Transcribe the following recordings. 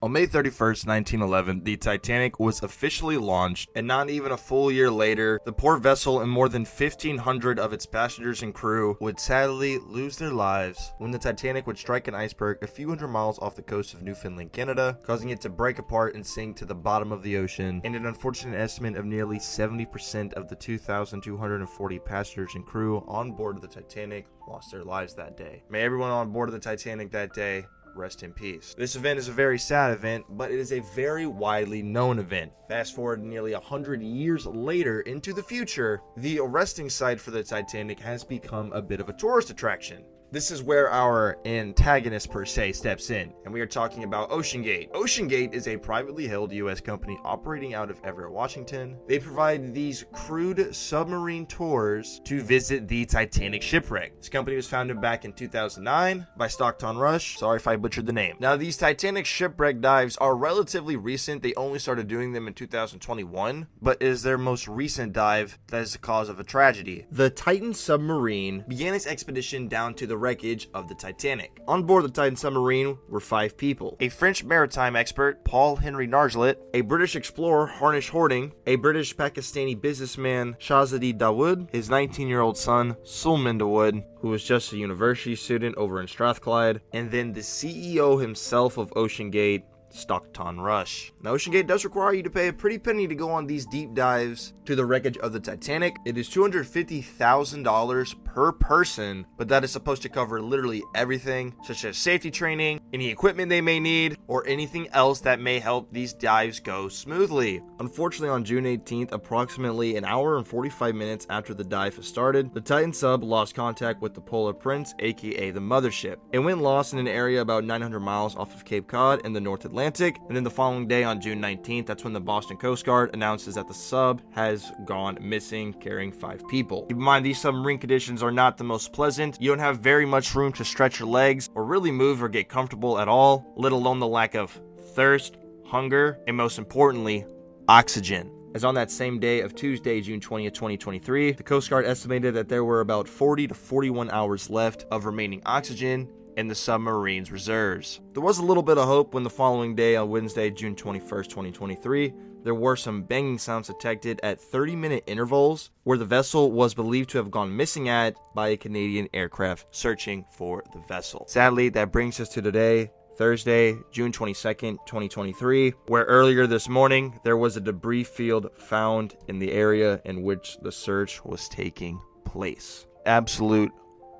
On May 31st, 1911, the Titanic was officially launched, and not even a full year later, the poor vessel and more than 1,500 of its passengers and crew would sadly lose their lives when the Titanic would strike an iceberg a few hundred miles off the coast of Newfoundland, Canada, causing it to break apart and sink to the bottom of the ocean, and an unfortunate estimate of nearly 70% of the 2,240 passengers and crew on board of the Titanic lost their lives that day. May everyone on board of the Titanic that day rest in peace. This event is a very sad event, but it is a very widely known event. Fast forward nearly 100 years later into the future, the resting site for the Titanic has become a bit of a tourist attraction. This is where our antagonist per se steps in, and we are talking about OceanGate. OceanGate is a privately held U.S. company operating out of Everett, Washington. They provide these crude submarine tours to visit the Titanic shipwreck. This company was founded back in 2009 by Stockton Rush. Sorry if I butchered the name. Now, these Titanic shipwreck dives are relatively recent. They only started doing them in 2021, but it is their most recent dive that is the cause of a tragedy. The Titan Submarine began its expedition down to the wreckage of the Titanic. On board the Titan Submarine were 5 people: a French maritime expert, Paul Henry Nargelet, a British explorer, Harnish Hording, a British Pakistani businessman, Shahzadi Dawood, his 19-year-old son, Sulman Dawood, who was just a university student over in Strathclyde, and then the CEO himself of OceanGate, Stockton Rush. Now, OceanGate does require you to pay a pretty penny to go on these deep dives to the wreckage of the Titanic. It is $250,000 per person, but that is supposed to cover literally everything, such as safety training, any equipment they may need, or anything else that may help these dives go smoothly. Unfortunately, on June 18th, approximately an hour and 45 minutes after the dive has started, the Titan sub lost contact with the Polar Prince, aka the mothership. It went lost in an area about 900 miles off of Cape Cod in the North Atlantic. And then the following day on June 19th, that's when the Boston Coast Guard announces that the sub has gone missing, carrying 5 people. Keep in mind, these submarine conditions are not the most pleasant. You don't have very much room to stretch your legs or really move or get comfortable at all, let alone the lack of thirst, hunger, and most importantly, oxygen. As on that same day of Tuesday, June 20th, 2023, the Coast Guard estimated that there were about 40 to 41 hours left of remaining oxygen in the submarine's reserves. There was a little bit of hope when the following day, on Wednesday, June 21st, 2023, there were some banging sounds detected at 30-minute intervals where the vessel was believed to have gone missing at by a Canadian aircraft searching for the vessel. Sadly, that brings us to today, Thursday, June 22nd, 2023, where earlier this morning there was a debris field found in the area in which the search was taking place. Absolute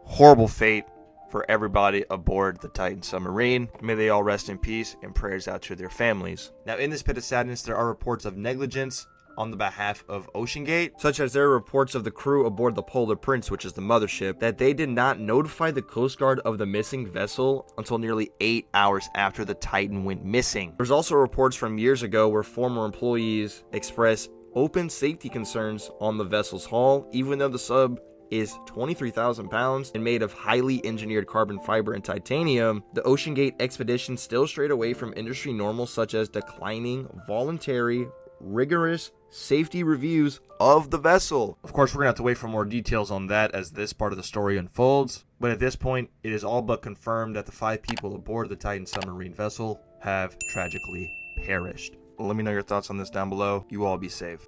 horrible fate for everybody aboard the Titan Submarine. May they all rest in peace, and prayers out to their families. Now, in this pit of sadness, there are reports of negligence on the behalf of OceanGate, such as there are reports of the crew aboard the Polar Prince, which is the mothership, that they did not notify the Coast Guard of the missing vessel until nearly 8 hours after the Titan went missing. There's also reports from years ago where former employees expressed open safety concerns on the vessel's hull, even though the sub is 23,000 pounds and made of highly engineered carbon fiber and titanium. The OceanGate expedition still strayed away from industry normals such as declining voluntary, rigorous safety reviews of the vessel. Of course, we're gonna have to wait for more details on that as this part of the story unfolds, but at this point, it is all but confirmed that the 5 people aboard the Titan submarine vessel have tragically perished. Let me know your thoughts on this down below. You all be safe.